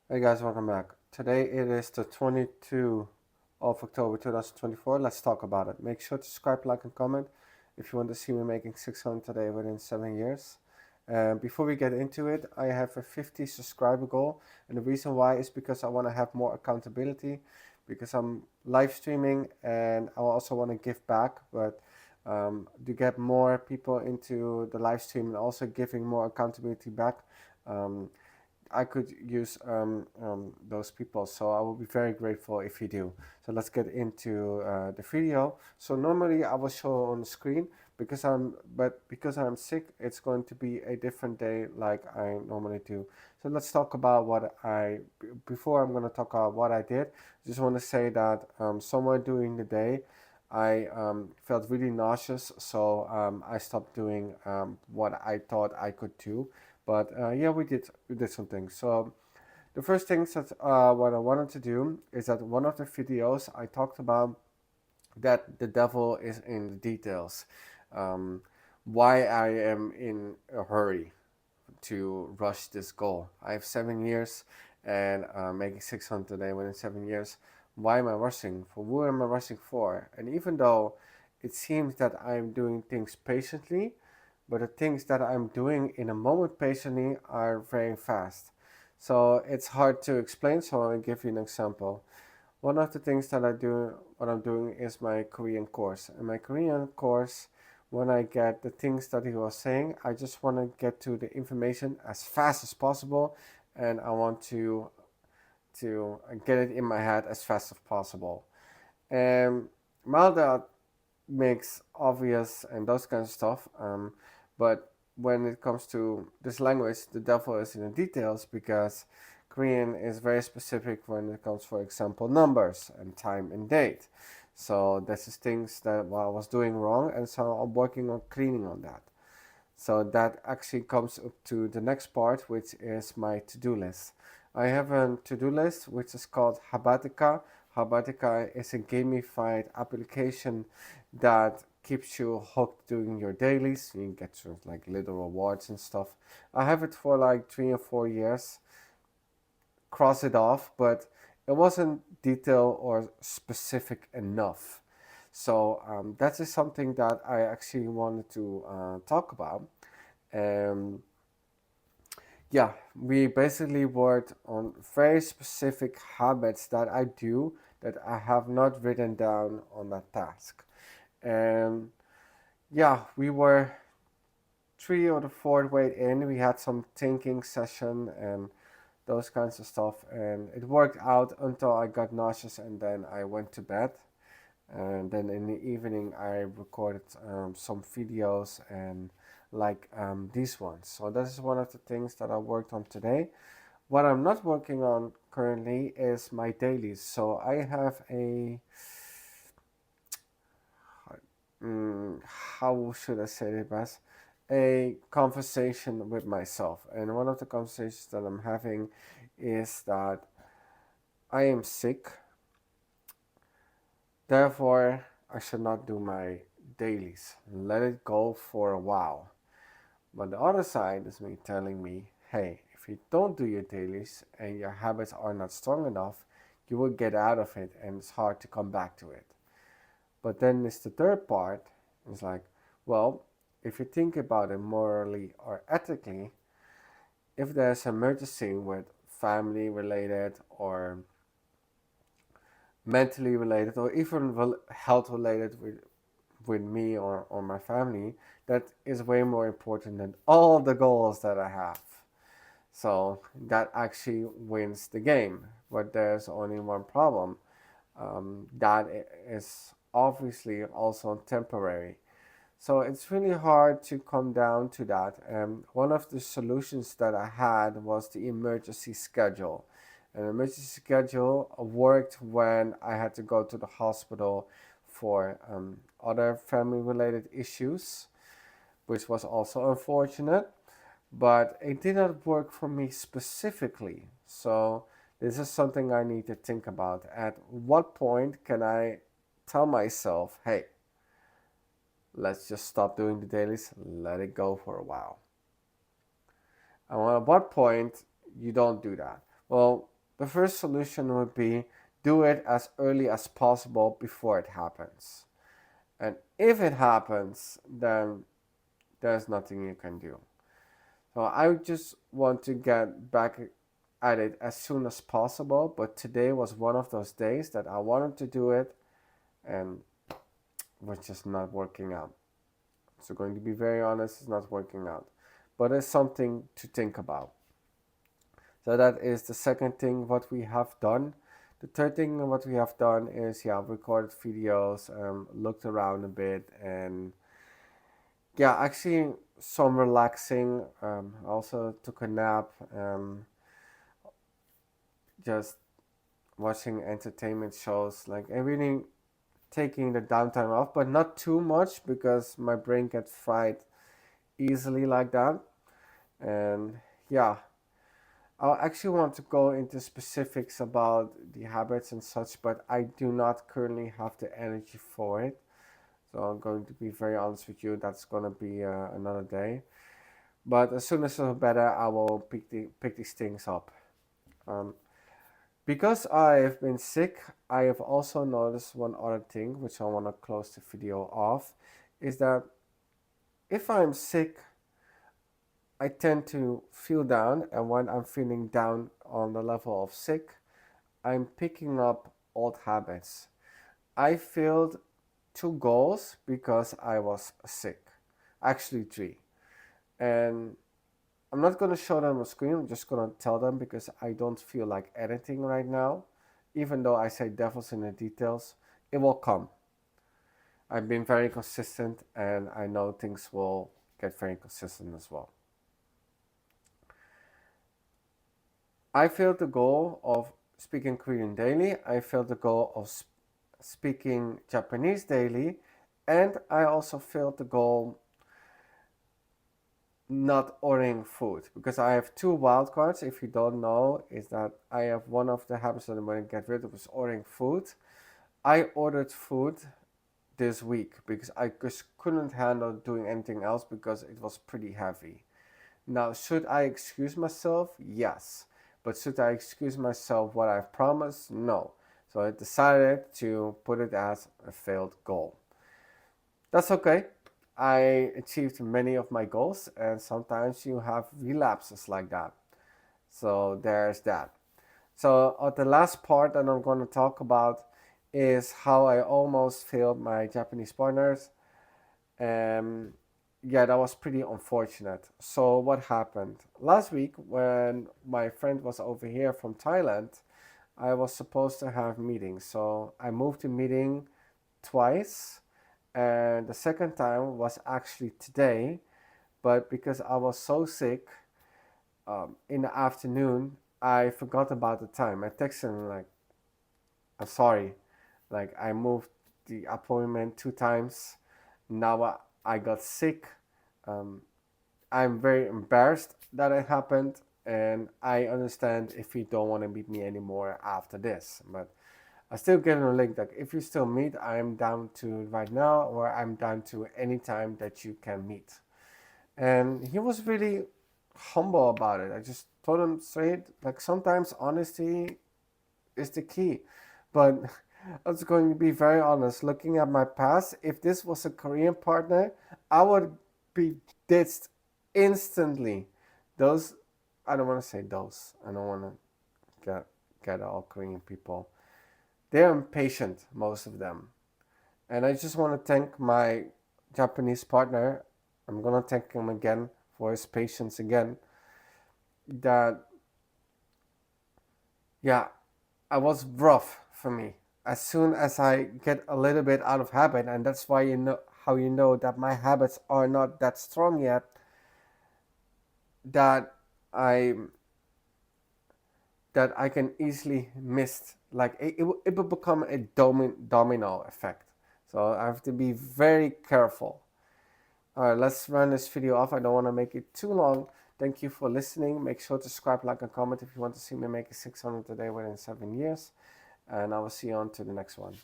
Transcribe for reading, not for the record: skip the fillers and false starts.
Hey guys, welcome back. Today it is the 22 of October 2024. Let's talk about it. Make sure to subscribe, like, and comment if you want to see me making 600 today within 7 years. Before we get into it, I have a 50 subscriber goal, and the reason why is because I want to have more accountability, because I'm live streaming and I also want to give back, but to get more people into the live stream and also giving more accountability back. Um, I could use those people, so I will be very grateful if you do. So let's get into the video. So normally I will show on the screen because I'm sick, it's going to be a different day like I normally do. So let's talk about before I'm going to talk about what I did. I just want to say that somewhere during the day, I felt really nauseous, so I stopped doing what I thought I could do. But yeah, we did some things. So the first things that what I wanted to do is that one of the videos I talked about that the devil is in the details. Um, why I am in a hurry to rush this goal. I have 7 years and making 600 today within 7 years. Why am I rushing? For who am I rushing for? And even though it seems that I'm doing things patiently, but the things that I'm doing in a moment patiently are very fast. So it's hard to explain, so I'll give you an example. One of the things that what I'm doing is my Korean course. And my Korean course, when I get the things that he was saying, I just want to get to the information as fast as possible, and I want to get it in my head as fast as possible. And Malda makes obvious and those kinds of stuff. But when it comes to this language, the devil is in the details because Korean is very specific when it comes, for example, numbers and time and date. So this is things that I was doing wrong, and so I'm working on cleaning on that. So that actually comes up to the next part, which is my to-do list. I have a to-do list which is called Habatica. Habatica is a gamified application that keeps you hooked doing your dailies. You get sort of like little rewards and stuff. I have it for like 3 or 4 years. Cross it off, but it wasn't detailed or specific enough. So that is something that I actually wanted to talk about. Um, yeah, we basically worked on very specific habits that I do that I have not written down on that task. And yeah, we were three or the fourth way in. We had some thinking session and those kinds of stuff, and it worked out until I got nauseous and then I went to bed. And then in the evening, I recorded some videos and these ones. So this is one of the things that I worked on today. What I'm not working on currently is my dailies. So I have mm, how should I say it best? A conversation with myself. And one of the conversations that I'm having is that I am sick, therefore I should not do my dailies. Let it go for a while. But the other side is me telling me, hey, if you don't do your dailies and your habits are not strong enough, you will get out of it and it's hard to come back to it. But then it's the third part. It's like, well, if you think about it morally or ethically, if there's an emergency with family related or mentally related or even health related with me or my family, that is way more important than all the goals that I have. So that actually wins the game. But there's only one problem. That is obviously also temporary. So it's really hard to come down to that. One of the solutions that I had was the emergency schedule. An emergency schedule worked when I had to go to the hospital for other family related issues, which was also unfortunate, but it did not work for me specifically. So this is something I need to think about. At what point can I tell myself, hey, let's just stop doing the dailies, let it go for a while? And at what point you don't do that? Well, The first solution would be do it as early as possible before it happens. And if it happens, then there's nothing you can do. So I just want to get back at it as soon as possible, but today was one of those days that I wanted to do it and was just not working out. So going to be very honest, it's not working out. But it's something to think about. So that is the second thing what we have done. The third thing what we have done is recorded videos, looked around a bit, and actually some relaxing. Also took a nap. Just watching entertainment shows, like and really taking the downtime off, but not too much because my brain gets fried easily like that. And yeah, I actually want to go into specifics about the habits and such, but I do not currently have the energy for it. So I'm going to be very honest with you. That's gonna be another day. But as soon as it's better, I will pick these things up. Um, because I have been sick, I have also noticed one other thing, which I want to close the video off, is that if I'm sick, I tend to feel down, and when I'm feeling down on the level of sick, I'm picking up old habits. I failed 2 goals because I was sick, actually 3. And I'm not going to show them on the screen, I'm just going to tell them because I don't feel like editing right now. Even though I say devil's in the details, it will come. I've been very consistent and I know things will get very consistent as well. I failed the goal of speaking Korean daily. I failed the goal of speaking Japanese daily. And I also failed the goal not ordering food because I have 2 wildcards. If you don't know, is that I have one of the habits that I'm going to get rid of is ordering food. I ordered food this week because I just couldn't handle doing anything else because it was pretty heavy. Now, should I excuse myself? Yes. But should I excuse myself what I've promised? No. So I decided to put it as a failed goal. That's okay. I achieved many of my goals, and sometimes you have relapses like that. So there's that. So the last part that I'm going to talk about is how I almost failed my Japanese partners. That was pretty unfortunate. So what happened? Last week when my friend was over here from Thailand, I was supposed to have meetings. So I moved the meeting twice, and the second time was actually today, but because I was so sick, in the afternoon I forgot about the time. I texted him like, I'm sorry, like I moved the appointment 2 times. Now I got sick. um, I'm very embarrassed that it happened, and I understand if you don't want to meet me anymore after this, but I still give him a link that if you still meet, I'm down to right now, or I'm down to any time that you can meet. And he was really humble about it. I just told him straight, like sometimes honesty is the key. But I was going to be very honest. Looking at my past, if this was a Korean partner, I would be ditched instantly. Those, I don't want to say those. I don't want to get all Korean people. They're impatient, most of them. And I just want to thank my Japanese partner. I'm going to thank him again for his patience again. That, yeah, I was rough for me. As soon as I get a little bit out of habit, and that's why you know how you know that my habits are not that strong yet, that I that I can easily miss. Like it will become a domino effect. So I have to be very careful. All right, let's run this video off. I don't want to make it too long. Thank you for listening. Make sure to subscribe, like, and comment if you want to see me make a 600 today within 7 years. And I will see you on to the next one.